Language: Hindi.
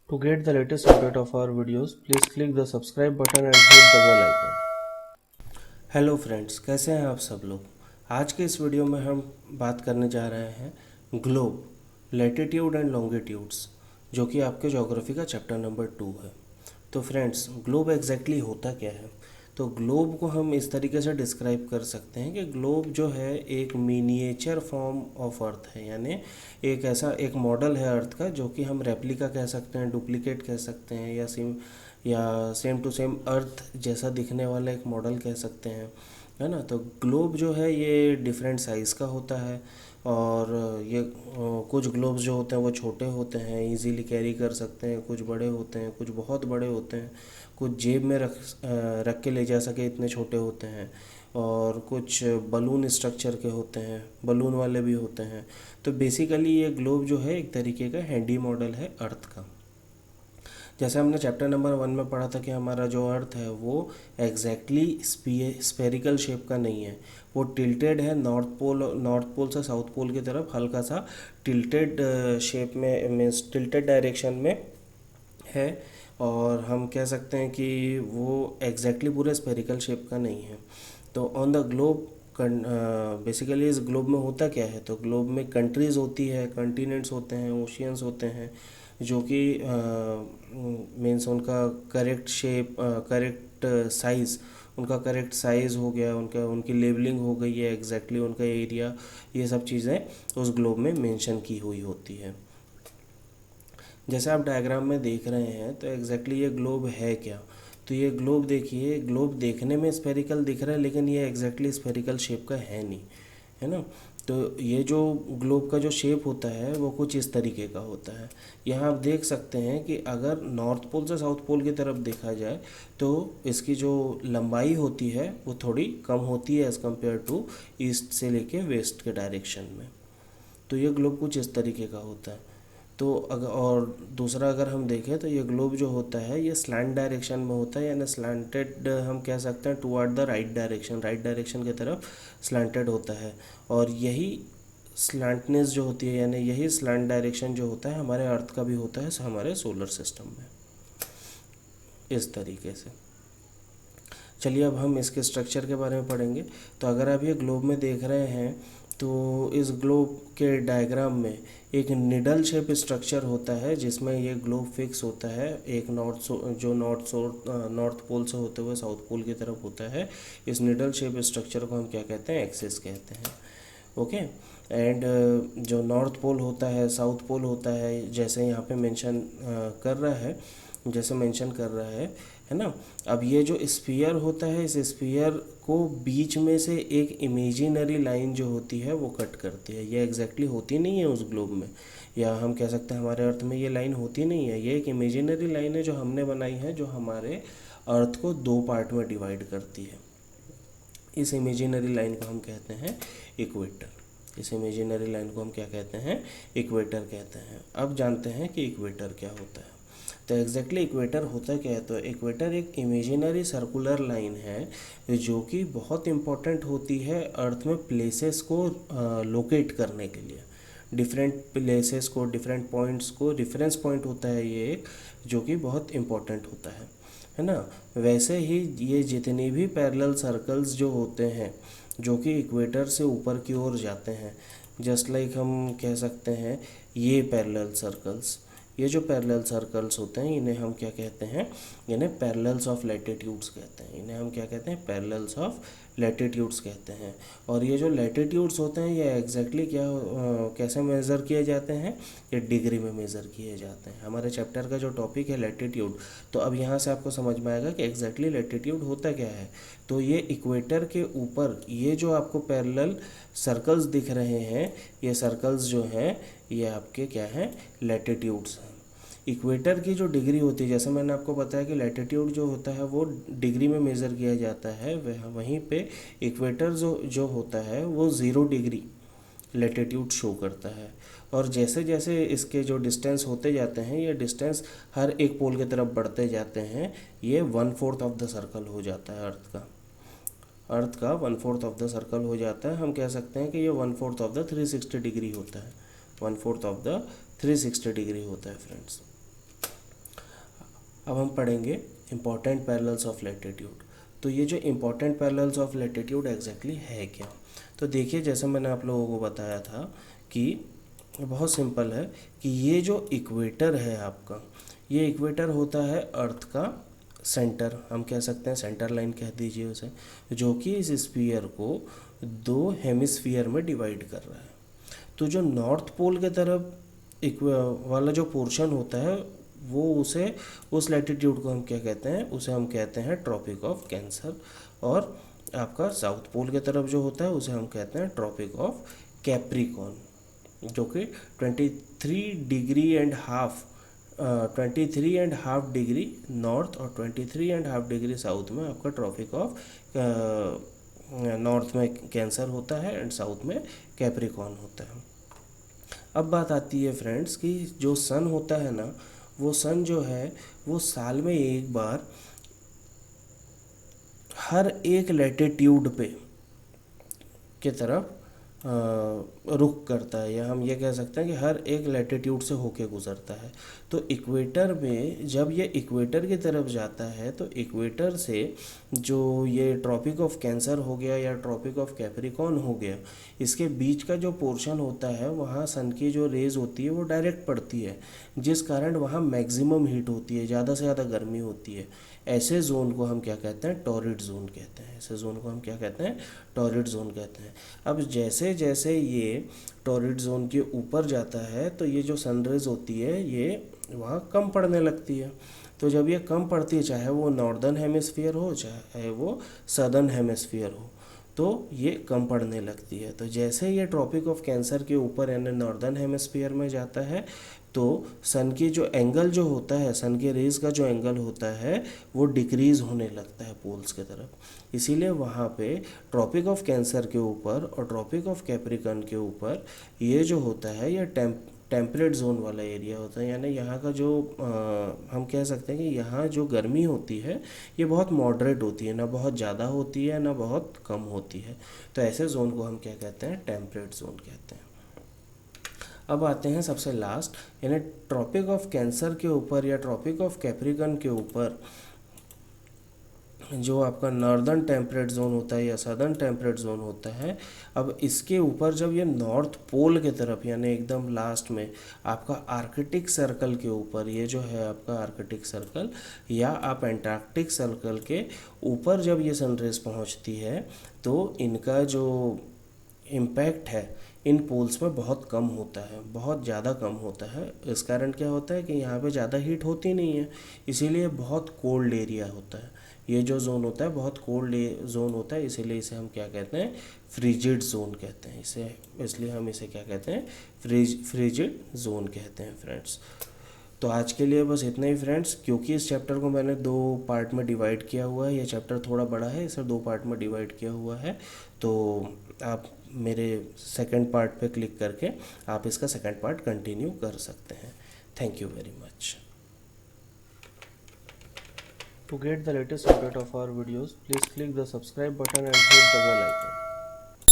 To get the latest update of our videos, please click the subscribe button and hit the bell icon. Hello friends, कैसे हैं आप सब लोग। आज के इस वीडियो में हम बात करने जा रहे हैं ग्लोब, लैटिट्यूड एंड लॉन्गिट्यूड्स, जो कि आपके ज्योग्राफी का चैप्टर नंबर 2 है। तो फ्रेंड्स, ग्लोब एग्जैक्टली होता क्या है। तो ग्लोब को हम इस तरीके से डिस्क्राइब कर सकते हैं कि ग्लोब जो है एक मिनिएचर फॉर्म ऑफ अर्थ है, यानी एक ऐसा एक मॉडल है अर्थ का जो कि हम रेप्लिका कह सकते हैं, डुप्लीकेट कह सकते हैं, या सेम टू सेम अर्थ जैसा दिखने वाला एक मॉडल कह सकते हैं, है ना। तो ग्लोब जो है ये डिफरेंट साइज़ का होता है और ये कुछ ग्लोब्स जो होते हैं वो छोटे होते हैं, इजीली कैरी कर सकते हैं, कुछ बड़े होते हैं, कुछ बहुत बड़े होते हैं, कुछ जेब में रख के ले जा सके इतने छोटे होते हैं, और कुछ बलून स्ट्रक्चर के होते हैं, बलून वाले भी होते हैं। तो बेसिकली ये ग्लोब जो है एक तरीके का हैंडी मॉडल है अर्थ का। जैसे हमने चैप्टर नंबर 1 में पढ़ा था कि हमारा जो अर्थ है वो एग्जैक्टली स्पेरिकल शेप का नहीं है, वो टिल्टेड है, नॉर्थ पोल से साउथ पोल की तरफ हल्का सा टिल्टेड शेप में, मीन्स टिल्टेड डायरेक्शन में है। और हम कह सकते हैं कि वो एग्जैक्टली पूरे स्पेरिकल शेप का नहीं है। तो ऑन द ग्लोब बेसिकली इस ग्लोब में होता क्या है, तो ग्लोब में कंट्रीज़ होती है, कॉन्टिनेंट्स होते हैं, ओशियंस होते हैं, जो कि मीन्स उनका करेक्ट शेप, करेक्ट साइज़, उनका करेक्ट साइज़ हो गया, उनकी लेबलिंग हो गई है, एग्जैक्टली उनका एरिया, ये सब चीज़ें उस ग्लोब में मेंशन की हुई होती है। जैसे आप डायग्राम में देख रहे हैं तो एग्जैक्टली ये ग्लोब है क्या। तो ये ग्लोब देखिए, ग्लोब देखने में स्फेरिकल दिख रहा है लेकिन ये एग्जैक्टली स्फेरिकल शेप का है नहीं, है ना। तो ये जो ग्लोब का जो शेप होता है वो कुछ इस तरीके का होता है। यहाँ आप देख सकते हैं कि अगर नॉर्थ पोल से साउथ पोल की तरफ देखा जाए तो इसकी जो लंबाई होती है वो थोड़ी कम होती है एज़ कम्पेयर टू ईस्ट से लेके वेस्ट के डायरेक्शन में। तो ये ग्लोब कुछ इस तरीके का होता है। तो अगर और दूसरा अगर हम देखें तो ये ग्लोब जो होता है ये स्लैंट डायरेक्शन में होता है, यानी स्लैंटेड हम कह सकते हैं टुवर्ड द राइट डायरेक्शन की तरफ स्लैंटेड होता है। और यही स्लैंटनेस जो होती है, यानी यही स्लैंट डायरेक्शन जो होता है हमारे अर्थ का भी होता है हमारे सोलर सिस्टम में, इस तरीके से। चलिए अब हम इसके स्ट्रक्चर के बारे में पढ़ेंगे। तो अगर आप ये ग्लोब में देख रहे हैं तो इस ग्लोब के डायग्राम में एक निडल शेप स्ट्रक्चर होता है जिसमें ये ग्लोब फिक्स होता है, एक नॉर्थ पोल से होते हुए साउथ पोल की तरफ होता है। इस निडल शेप स्ट्रक्चर को हम क्या कहते हैं, एक्सिस कहते हैं। ओके। एंड जो नॉर्थ पोल होता है, साउथ पोल होता है, जैसे यहाँ पे मेंशन कर रहा है, जैसे मेंशन कर रहा है ना। अब ये जो स्फीयर होता है, इस स्फीयर को बीच में से एक इमेजिनरी लाइन जो होती है वो कट करती है। ये एग्जैक्टली होती नहीं है उस ग्लोब में, या हम कह सकते हैं हमारे अर्थ में ये लाइन होती नहीं है। ये एक इमेजिनरी लाइन है जो हमने बनाई है, जो हमारे अर्थ को 2 पार्ट में डिवाइड करती है। इस इमेजिनरी लाइन को हम कहते हैं इक्वेटर। इस इमेजिनरी लाइन को हम क्या कहते हैं, इक्वेटर कहते हैं। अब जानते हैं कि इक्वेटर क्या होता है। तो एग्जैक्टली इक्वेटर होता क्या है, तो इक्वेटर एक इमेजिनरी सर्कुलर लाइन है जो कि बहुत इम्पोर्टेंट होती है अर्थ में प्लेसेस को लोकेट करने के लिए। डिफरेंट प्लेसेस को, डिफरेंट पॉइंट्स को रेफरेंस पॉइंट होता है ये एक, जो कि बहुत इम्पोर्टेंट होता है ना। वैसे ही ये जितनी भी पैरेलल सर्कल्स जो होते हैं जो कि इक्वेटर से ऊपर की ओर जाते हैं, जस्ट लाइक हम कह सकते हैं ये पैरेलल सर्कल्स, ये जो पैरेलल सर्कल्स होते हैं इन्हें हम क्या कहते हैं, इन्हें पैरेलल्स ऑफ लैटिट्यूड्स कहते हैं। इन्हें हम क्या कहते हैं, पैरेलल्स ऑफ लैटिट्यूड्स कहते हैं। और ये जो लैटिट्यूड्स होते हैं ये एग्जैक्टली क्या कैसे मेज़र किए जाते हैं, ये डिग्री में मेज़र किए जाते हैं। हमारे चैप्टर का जो टॉपिक है लैटिट्यूड, तो अब यहाँ से आपको समझ में आएगा कि एग्जैक्टली लैटिट्यूड होता क्या है। तो ये इक्वेटर के ऊपर ये जो आपको पैरेलल सर्कल्स दिख रहे हैं, ये सर्कल्स जो हैं ये आपके क्या हैं, लैटिट्यूड्स हैं। इक्वेटर की जो डिग्री होती है, जैसे मैंने आपको बताया कि लैटिट्यूड जो होता है वो डिग्री में मेज़र किया जाता है, वहीं पे इक्वेटर जो होता है वो 0 डिग्री लैटिट्यूड शो करता है। और जैसे जैसे इसके जो डिस्टेंस होते जाते हैं, ये डिस्टेंस हर एक पोल की तरफ बढ़ते जाते हैं, ये 1/4 ऑफ द सर्कल हो जाता है अर्थ का 1/4 ऑफ द सर्कल हो जाता है। हम कह सकते हैं कि ये 1/4 ऑफ द 360 डिग्री होता है, 1/4 ऑफ द 360 डिग्री होता है फ्रेंड्स। अब हम पढ़ेंगे इम्पॉर्टेंट पैरेलल्स ऑफ लैटिट्यूड। तो ये जो important parallels of latitude exactly है क्या? तो देखिए, जैसे मैंने आप लोगों को बताया था कि बहुत सिंपल है कि ये जो इक्वेटर है आपका, ये इक्वेटर होता है अर्थ का सेंटर, हम कह सकते हैं सेंटर लाइन कह दीजिए उसे, जो कि इस स्फीयर को 2 हेमिस्फीयर में डिवाइड कर रहा है। तो जो नॉर्थ पोल के तरफ वाला जो पोर्शन होता है वो उसे, उस लैटिट्यूड को हम क्या कहते हैं, उसे हम कहते हैं ट्रॉपिक ऑफ कैंसर। और आपका साउथ पोल के तरफ जो होता है उसे हम कहते हैं ट्रॉपिक ऑफ कैप्रिकॉर्न, जो कि 23.5 डिग्री नॉर्थ और 23.5 डिग्री साउथ में आपका ट्रॉपिक ऑफ नॉर्थ में कैंसर होता है एंड साउथ में कैप्रिकॉर्न होता है। अब बात आती है फ्रेंड्स कि जो सन होता है ना, वो सन जो है वो साल में एक बार हर एक लैटिट्यूड पे के तरफ रुख करता है, या हम ये कह सकते हैं कि हर एक लैटिट्यूड से होके गुजरता है। तो इक्वेटर में जब ये इक्वेटर की तरफ जाता है तो इक्वेटर से जो ये ट्रॉपिक ऑफ कैंसर हो गया या ट्रॉपिक ऑफ कैप्रिकॉर्न हो गया, इसके बीच का जो पोर्शन होता है वहाँ सन की जो रेज होती है वो डायरेक्ट पड़ती है, जिस कारण वहाँ मैक्सिमम हीट होती है, ज़्यादा से ज़्यादा गर्मी होती है। ऐसे जोन को हम क्या कहते हैं, टॉरिड जोन कहते हैं। ऐसे जोन को हम क्या कहते हैं, टॉरिड जोन कहते हैं। अब जैसे जैसे ये टॉरिड जोन के ऊपर जाता है तो ये जो सनरेज होती है ये वहाँ कम पड़ने लगती है। तो जब ये कम पड़ती है, चाहे वो नॉर्दर्न हेमिस्फीयर हो चाहे वो सदर्न हेमिस्फीयर हो, तो ये कम पड़ने लगती है। तो जैसे ये ट्रॉपिक ऑफ कैंसर के ऊपर यानी नॉर्दर्न हेमिस्फीयर में जाता है तो सन की जो एंगल जो होता है, सन के रेज का जो एंगल होता है वो डिक्रीज़ होने लगता है पोल्स के तरफ। इसीलिए वहाँ पे ट्रॉपिक ऑफ कैंसर के ऊपर और ट्रॉपिक ऑफ कैप्रिकॉर्न के ऊपर ये जो होता है ये टेम्परेट जोन वाला एरिया होता है, यानी यहाँ का जो हम कह सकते हैं कि यहाँ जो गर्मी होती है ये बहुत मॉडरेट होती है, ना बहुत ज़्यादा होती है ना बहुत कम होती है। तो ऐसे जोन को हम क्या कहते हैं, टेम्परेट जोन कहते हैं। अब आते हैं सबसे लास्ट, यानी ट्रॉपिक ऑफ कैंसर के ऊपर या ट्रॉपिक ऑफ कैप्रिकॉर्न के ऊपर जो आपका नॉर्दर्न टेम्परेट जोन होता है या सदर्न टेम्परेट जोन होता है। अब इसके ऊपर जब ये नॉर्थ पोल के तरफ यानी एकदम लास्ट में आपका आर्कटिक सर्कल के ऊपर, ये जो है आपका आर्कटिक सर्कल या आप एंटार्क्टिक सर्कल के ऊपर जब ये सनरेज पहुंचती है तो इनका जो इम्पैक्ट है इन पोल्स में बहुत कम होता है, बहुत ज़्यादा कम होता है। इस कारण क्या होता है कि यहाँ पे ज़्यादा हीट होती नहीं है, इसीलिए बहुत कोल्ड एरिया होता है। ये जो जोन होता है बहुत कोल्ड जोन होता है, इसीलिए इसे हम क्या कहते हैं, फ्रिजिड जोन कहते हैं इसे। इसलिए हम इसे क्या कहते हैं, फ्रिजिड जोन कहते हैं फ्रेंड्स। तो आज के लिए बस इतना ही फ्रेंड्स, क्योंकि इस चैप्टर को मैंने 2 पार्ट में डिवाइड किया हुआ है, ये चैप्टर थोड़ा बड़ा है, इसे 2 पार्ट में डिवाइड किया हुआ है। तो आप मेरे सेकंड पार्ट पे क्लिक करके आप इसका सेकंड पार्ट कंटिन्यू कर सकते हैं। Thank you very much. To get the latest update of our videos, please click the subscribe button and hit the bell icon.